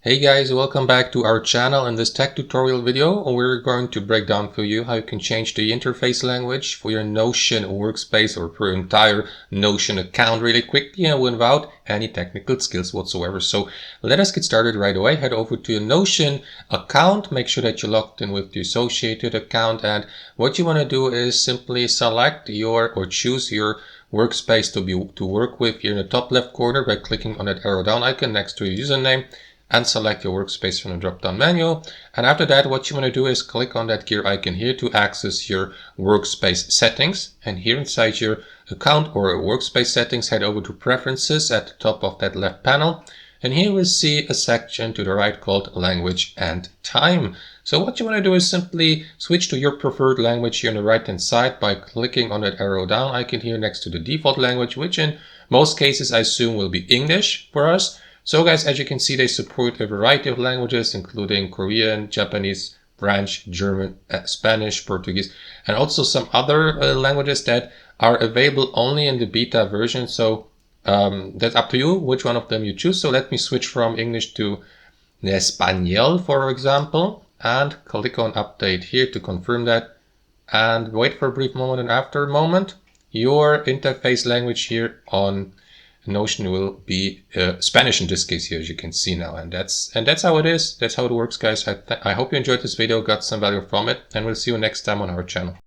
Hey guys, welcome back to our channel. In this tech tutorial video, we're going to break down for you how you can change the interface language for your Notion workspace or for your entire Notion account really quickly and without any technical skills whatsoever. So let us get started right away. Head over to your Notion account. Make sure that you're logged in with the associated account. And what you want to do is simply select or choose your workspace to work with here in the top left corner by clicking on that arrow down icon next to your username, and select your workspace from the drop-down menu. And after that, what you want to do is click on that gear icon here to access your workspace settings. And here inside your account or workspace settings, head over to preferences at the top of that left panel. And here we see a section to the right called language and time. So what you want to do is simply switch to your preferred language here on the right hand side by clicking on that arrow down icon here next to the default language, which in most cases I assume will be English for us. So guys, as you can see, they support a variety of languages, including Korean, Japanese, French, German, Spanish, Portuguese, and also some other languages that are available only in the beta version. So that's up to you which one of them you choose. So let me switch from English to Español, for example, and click on update here to confirm that, and wait for a brief moment. And after a moment, your interface language here on Notion will be Spanish in this case here, as you can see now, and that's how it is. That's how it works, guys. I hope you enjoyed this video, got some value from it, and we'll see you next time on our channel.